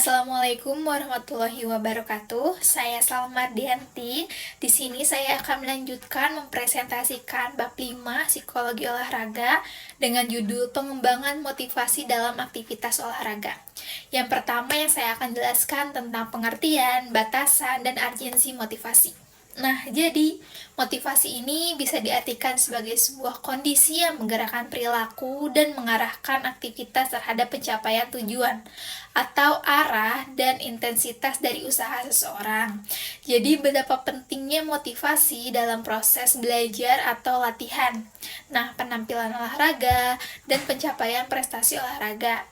Assalamualaikum warahmatullahi wabarakatuh. Saya Salma Mardianti. Di sini saya akan melanjutkan mempresentasikan bab 5 psikologi olahraga dengan judul pengembangan motivasi dalam aktivitas olahraga. Yang pertama yang saya akan jelaskan tentang pengertian, batasan, dan urgensi motivasi. Nah, jadi motivasi ini bisa diartikan sebagai sebuah kondisi yang menggerakkan perilaku dan mengarahkan aktivitas terhadap pencapaian tujuan atau arah dan intensitas dari usaha seseorang. Jadi, betapa pentingnya motivasi dalam proses belajar atau latihan. Nah, penampilan olahraga dan pencapaian prestasi olahraga.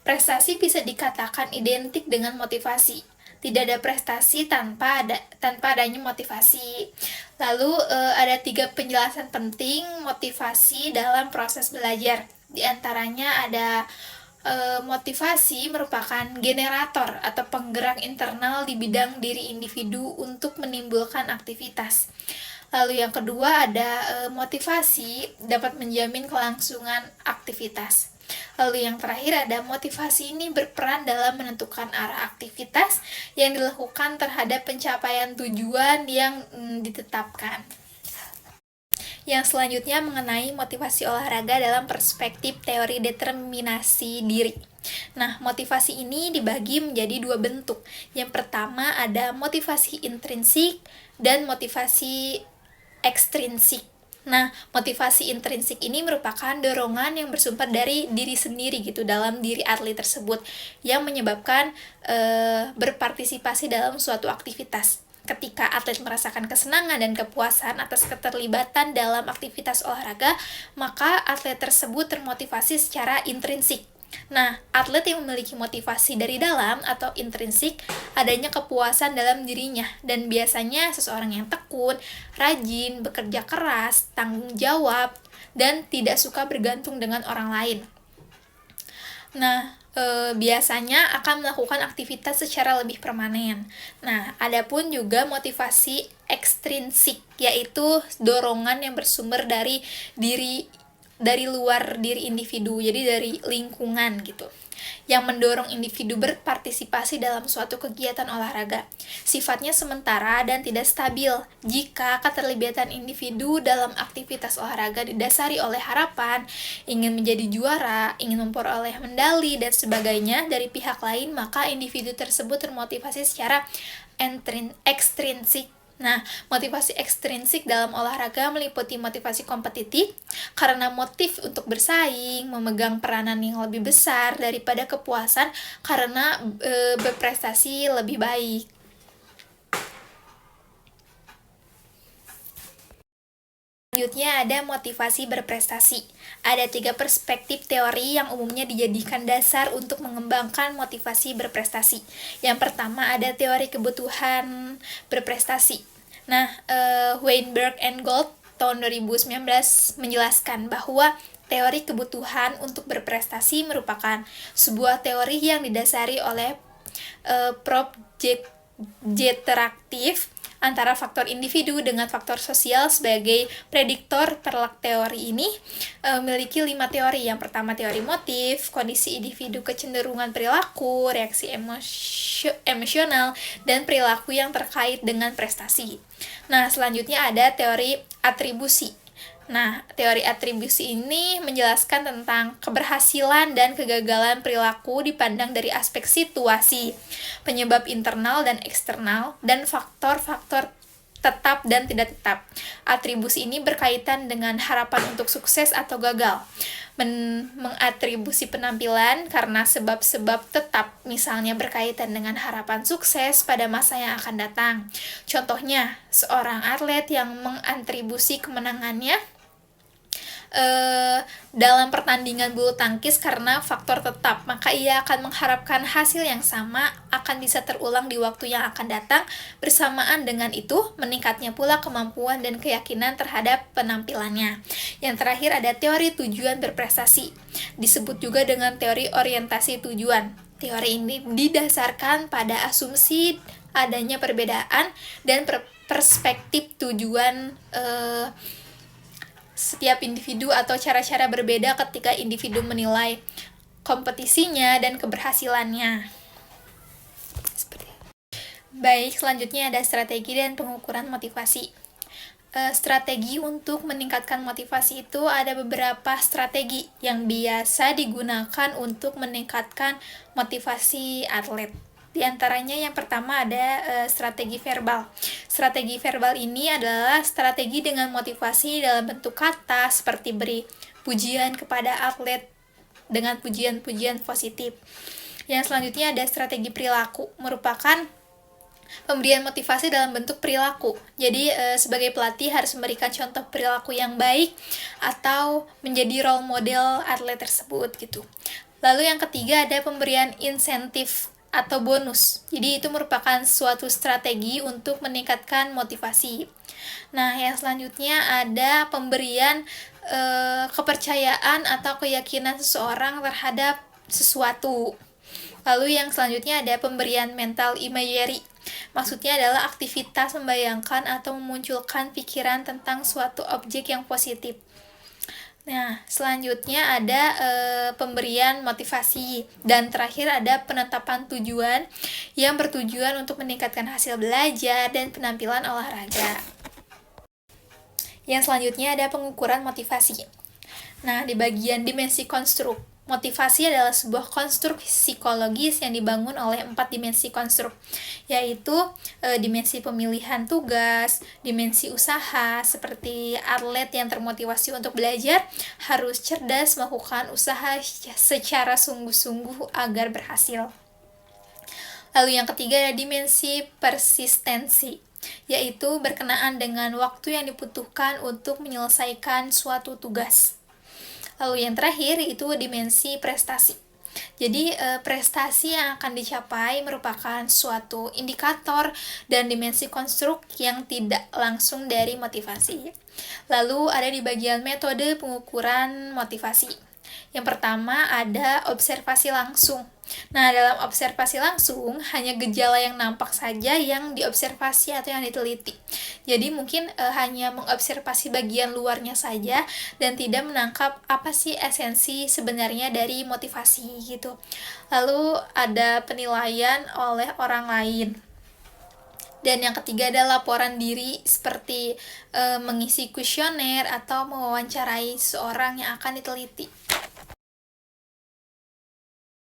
Prestasi bisa dikatakan identik dengan motivasi. Tidak ada prestasi tanpa adanya motivasi. Lalu ada 3 penjelasan penting motivasi dalam proses belajar. Di antaranya ada motivasi merupakan generator atau penggerak internal di bidang diri individu untuk menimbulkan aktivitas. Lalu yang kedua ada motivasi dapat menjamin kelangsungan aktivitas. Lalu yang terakhir ada motivasi ini berperan dalam menentukan arah aktivitas yang dilakukan terhadap pencapaian tujuan yang ditetapkan. Yang selanjutnya mengenai motivasi olahraga dalam perspektif teori determinasi diri. Nah, motivasi ini dibagi menjadi 2 bentuk. Yang pertama ada motivasi intrinsik dan motivasi ekstrinsik. Nah, motivasi intrinsik ini merupakan dorongan yang bersumber dari diri sendiri gitu dalam diri atlet tersebut yang menyebabkan berpartisipasi dalam suatu aktivitas. Ketika atlet merasakan kesenangan dan kepuasan atas keterlibatan dalam aktivitas olahraga, maka atlet tersebut termotivasi secara intrinsik. Nah, atlet yang memiliki motivasi dari dalam atau intrinsik adanya kepuasan dalam dirinya dan biasanya seseorang yang tekun, rajin, bekerja keras, tanggung jawab, dan tidak suka bergantung dengan orang lain. Nah, biasanya akan melakukan aktivitas secara lebih permanen. Nah, adapun juga motivasi ekstrinsik, yaitu dorongan yang bersumber dari luar diri individu, jadi dari lingkungan gitu, yang mendorong individu berpartisipasi dalam suatu kegiatan olahraga. Sifatnya sementara dan tidak stabil jika keterlibatan individu dalam aktivitas olahraga didasari oleh harapan, ingin menjadi juara, ingin memperoleh medali, dan sebagainya dari pihak lain, maka individu tersebut termotivasi secara ekstrinsik. Nah, motivasi ekstrinsik dalam olahraga meliputi motivasi kompetitif karena motif untuk bersaing, memegang peranan yang lebih besar daripada kepuasan karena berprestasi lebih baik. Selanjutnya ada motivasi berprestasi. Ada 3 perspektif teori yang umumnya dijadikan dasar untuk mengembangkan motivasi berprestasi. Yang pertama ada teori kebutuhan berprestasi. Nah, Weinberg and Gold tahun 2019 menjelaskan bahwa teori kebutuhan untuk berprestasi merupakan sebuah teori yang didasari oleh projecteraktif antara faktor individu dengan faktor sosial sebagai prediktor. Perlak teori ini memiliki 5 teori. Yang pertama teori motif, kondisi individu, kecenderungan perilaku, reaksi emosional, dan perilaku yang terkait dengan prestasi. Nah, selanjutnya ada teori atribusi. Nah, teori atribusi ini menjelaskan tentang keberhasilan dan kegagalan perilaku dipandang dari aspek situasi, penyebab internal dan eksternal, dan faktor-faktor tetap dan tidak tetap. Atribusi ini berkaitan dengan harapan untuk sukses atau gagal. Mengatribusi penampilan karena sebab-sebab tetap, misalnya berkaitan dengan harapan sukses pada masa yang akan datang. Contohnya, seorang atlet yang mengatribusi kemenangannya dalam pertandingan bulu tangkis karena faktor tetap, maka ia akan mengharapkan hasil yang sama akan bisa terulang di waktu yang akan datang. Bersamaan dengan itu, meningkatnya pula kemampuan dan keyakinan terhadap penampilannya. Yang terakhir ada teori tujuan berprestasi, disebut juga dengan teori orientasi tujuan. Teori ini didasarkan pada asumsi adanya perbedaan dan perspektif tujuan setiap individu atau cara-cara berbeda ketika individu menilai kompetisinya dan keberhasilannya. Baik, selanjutnya ada strategi dan pengukuran motivasi. Strategi untuk meningkatkan motivasi itu ada beberapa strategi yang biasa digunakan untuk meningkatkan motivasi atlet. Di antaranya yang pertama ada strategi verbal. Strategi verbal ini adalah strategi dengan motivasi dalam bentuk kata seperti beri pujian kepada atlet dengan pujian-pujian positif. Yang selanjutnya ada strategi perilaku, merupakan pemberian motivasi dalam bentuk perilaku. Jadi sebagai pelatih harus memberikan contoh perilaku yang baik atau menjadi role model atlet tersebut gitu. Lalu yang ketiga ada pemberian insentif atau bonus. Jadi itu merupakan suatu strategi untuk meningkatkan motivasi. Nah, yang selanjutnya ada pemberian kepercayaan atau keyakinan seseorang terhadap sesuatu. Lalu yang selanjutnya ada pemberian mental imagery. Maksudnya adalah aktivitas membayangkan atau memunculkan pikiran tentang suatu objek yang positif. Nah, selanjutnya ada pemberian motivasi. Dan terakhir ada penetapan tujuan yang bertujuan untuk meningkatkan hasil belajar dan penampilan olahraga. Yang selanjutnya ada pengukuran motivasi. Nah, di bagian dimensi konstruk, motivasi adalah sebuah konstruk psikologis yang dibangun oleh 4 dimensi konstruk, yaitu dimensi pemilihan tugas, dimensi usaha, seperti atlet yang termotivasi untuk belajar harus cerdas melakukan usaha secara sungguh-sungguh agar berhasil. Lalu yang ketiga ada dimensi persistensi, yaitu berkenaan dengan waktu yang dibutuhkan untuk menyelesaikan suatu tugas. Lalu yang terakhir itu dimensi prestasi. Jadi prestasi yang akan dicapai merupakan suatu indikator dan dimensi konstruk yang tidak langsung dari motivasi. Lalu ada di bagian metode pengukuran motivasi. Yang pertama ada observasi langsung. Nah, dalam observasi langsung hanya gejala yang nampak saja yang diobservasi atau yang diteliti. Jadi mungkin hanya mengobservasi bagian luarnya saja dan tidak menangkap apa sih esensi sebenarnya dari motivasi gitu. Lalu ada penilaian oleh orang lain. Dan yang ketiga adalah laporan diri seperti mengisi kuesioner atau mewawancarai seorang yang akan diteliti.